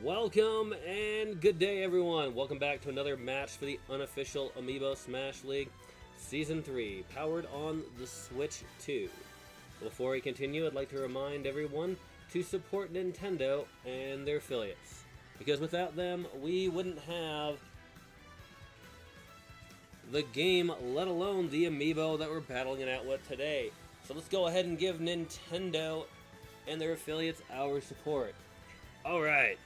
Welcome and good day, everyone. Welcome back to another match for the Unofficial Amiibo Smash League Season 3, powered on the Switch 2. Before we continue, I'd like to remind everyone to support Nintendo and their affiliates, because without them, we wouldn't have the game, let alone the Amiibo that we're battling it out with today. So let's go ahead and give Nintendo and their affiliates our support. Alright,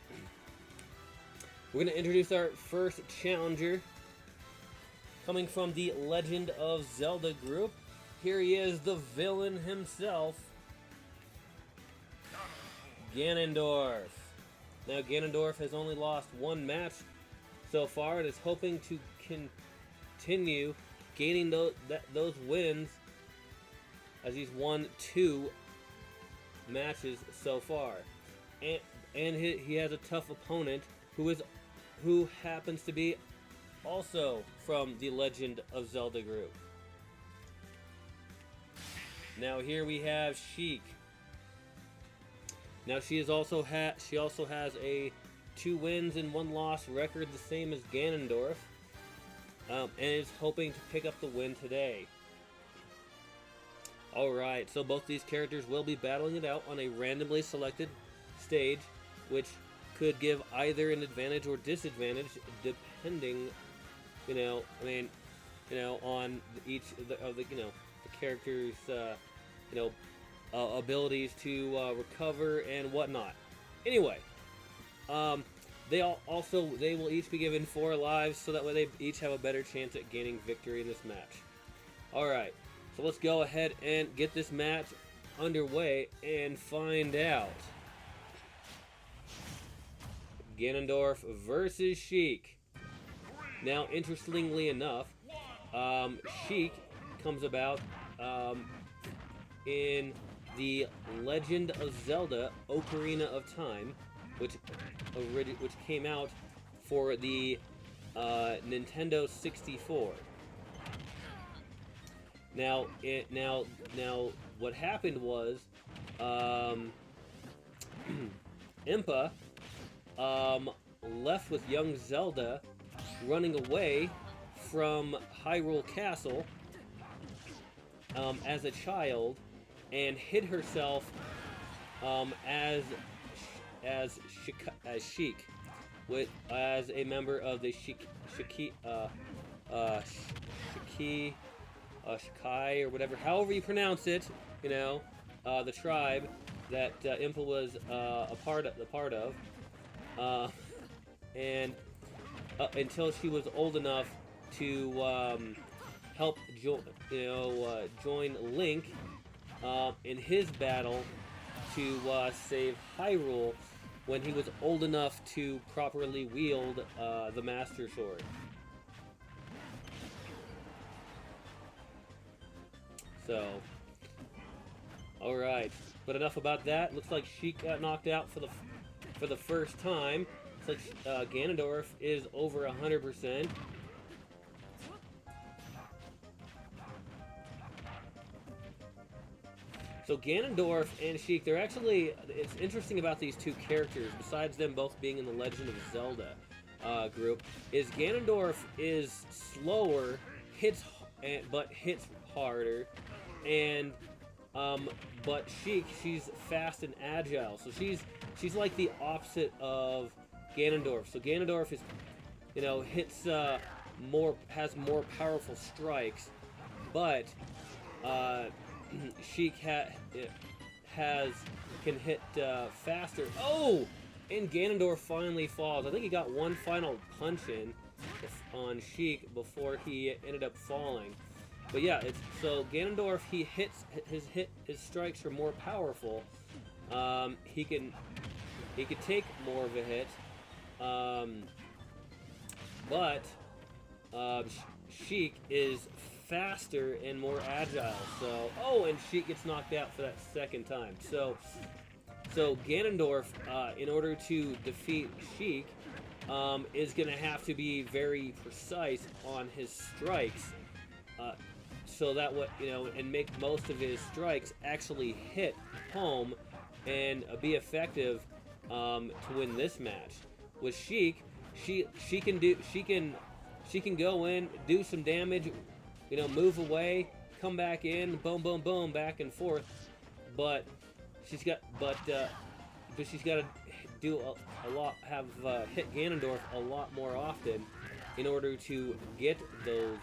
we're going to introduce our first challenger, coming from the Legend of Zelda group. Here he is, the villain himself, Ganondorf. Now Ganondorf has only lost one match so far and is hoping to continue gaining those wins, as he's won 2 matches so far. And he has a tough opponent who happens to be also from the Legend of Zelda group. Now here we have Sheik. Now she also has a 2 wins and 1 loss record, the same as Ganondorf, and is hoping to pick up the win today. Alright, so both these characters will be battling it out on a randomly selected stage, which could give either an advantage or disadvantage depending, on each of the characters' abilities to recover and whatnot. Anyway, they will each be given 4 lives, so that way they each have a better chance at gaining victory in this match. Alright, so let's go ahead and get this match underway and find out. Ganondorf versus Sheik. Now, interestingly enough, Sheik comes about in the Legend of Zelda Ocarina of Time, which came out for the Nintendo 64. Now, what happened was, Impa left with young Zelda running away from Hyrule Castle as a child, and hid herself as Sheik, as a member of the Shikai, or whatever, however you pronounce it, the tribe that Impa was a part of. And until she was old enough to help join Link in his battle to save Hyrule when he was old enough to properly wield the Master Sword. So, alright, but enough about that. Looks like Sheik got knocked out for the first time. It's like Ganondorf is over 100%. So Ganondorf and Sheik, it's interesting about these 2 characters, besides them both being in the Legend of Zelda group, is Ganondorf is slower, but hits harder, and but Sheik, she's fast and agile, so she's like the opposite of Ganondorf. So Ganondorf is, hits has more powerful strikes, but Sheik can hit faster. Oh, and Ganondorf finally falls. I think he got one final punch in on Sheik before he ended up falling. But yeah, so Ganondorf, his strikes are more powerful. He could take more of a hit, but Sheik is faster and more agile. So, and Sheik gets knocked out for that second time. So Ganondorf, in order to defeat Sheik, is going to have to be very precise on his strikes, so that and make most of his strikes actually hit home and be effective to win this match. with Sheik, she can go in, do some damage, you know, move away, come back in, boom, boom, boom, back and forth. But she's got to do a lot, hit Ganondorf a lot more often in order to get those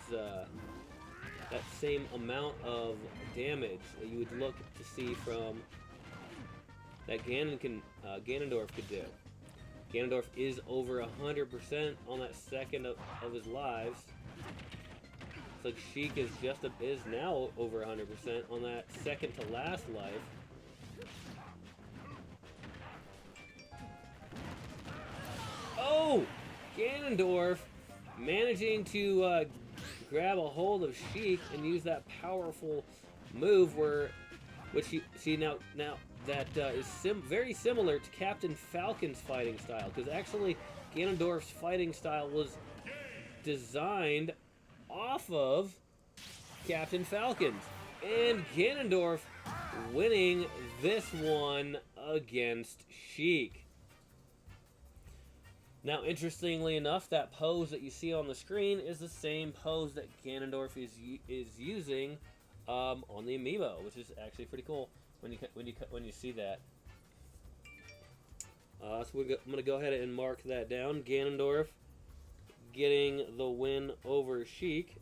that same amount of damage that you would look to see from that Ganondorf could do. Ganondorf is over 100% on that second of his lives. It's like Sheik is now over 100% on that second to last life. Oh, Ganondorf managing to grab a hold of Sheik and use that powerful move which you see now that is very similar to Captain Falcon's fighting style, because actually Ganondorf's fighting style was designed off of Captain Falcon's, and Ganondorf winning this one against Sheik. Now, interestingly enough, that pose that you see on the screen is the same pose that Ganondorf is using on the amiibo, which is actually pretty cool when you see that. So I'm gonna go ahead and mark that down. Ganondorf getting the win over Sheik.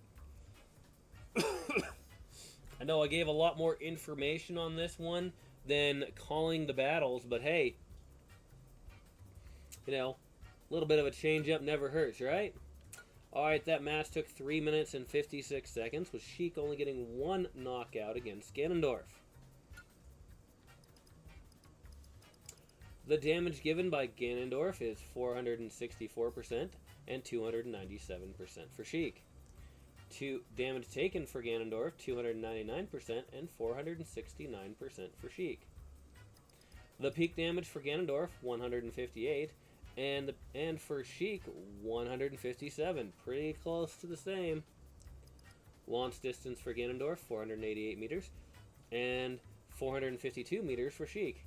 I know I gave a lot more information on this one than calling the battles, but hey, you know, a little bit of a change-up never hurts, right? Alright, that match took 3 minutes and 56 seconds, with Sheik only getting one knockout against Ganondorf. The damage given by Ganondorf is 464% and 297% for Sheik. Damage taken for Ganondorf, 299% and 469% for Sheik. The peak damage for Ganondorf, 158, and for Sheik, 157. Pretty close to the same. Launch distance for Ganondorf, 488 meters, and 452 meters for Sheik.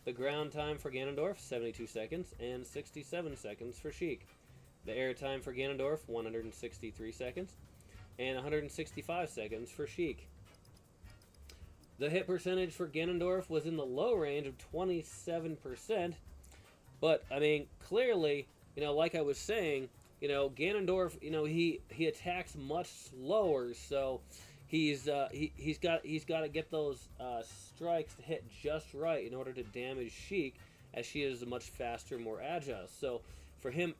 The ground time for Ganondorf, 72 seconds, and 67 seconds for Sheik. The air time for Ganondorf, 163 seconds, and 165 seconds for Sheik. The hit percentage for Ganondorf was in the low range of 27%, but, I mean, clearly, you know, like I was saying, you know, Ganondorf, you know, he attacks much slower, so he's got to get those strikes to hit just right in order to damage Sheik, as she is much faster, more agile. So for him,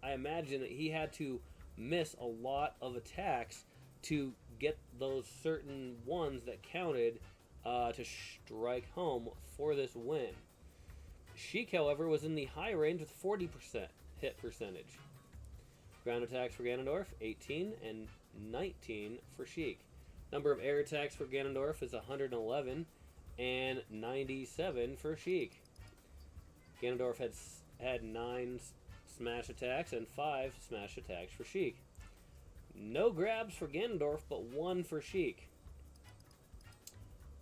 I imagine that he had to miss a lot of attacks to get those certain ones that counted to strike home for this win. Sheik, however, was in the high range with 40% hit percentage. Ground attacks for Ganondorf, 18, and 19 for Sheik. Number of air attacks for Ganondorf is 111 and 97 for Sheik. Ganondorf had 9 smash attacks and 5 smash attacks for Sheik. No grabs for Ganondorf, but 1 for Sheik.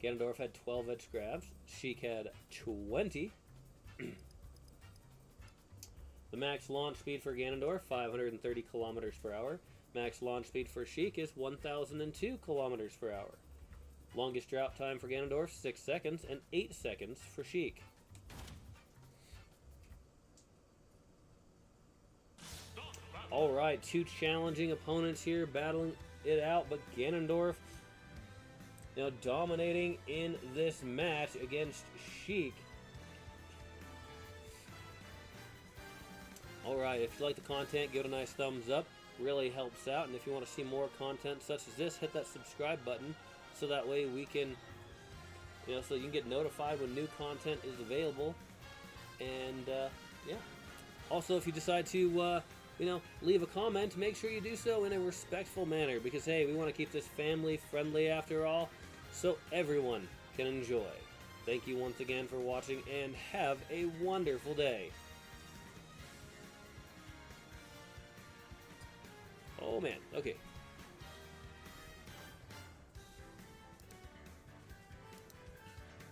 Ganondorf had 12 edge grabs. Sheik had 20. The max launch speed for Ganondorf, 530 kilometers per hour. Max launch speed for Sheik is 1,002 kilometers per hour. Longest drop time for Ganondorf, 6 seconds, and 8 seconds for Sheik. Alright, 2 challenging opponents here battling it out, but Ganondorf, you know, dominating in this match against Sheik. Alright, if you like the content, give it a nice thumbs up. Really helps out. And if you want to see more content such as this, hit that subscribe button so that way we can, you know, so you can get notified when new content is available. And yeah. Also, if you decide to you know, leave a comment, make sure you do so in a respectful manner, because hey, we want to keep this family friendly after all, so everyone can enjoy. Thank you once again for watching, and have a wonderful day. Oh man, okay.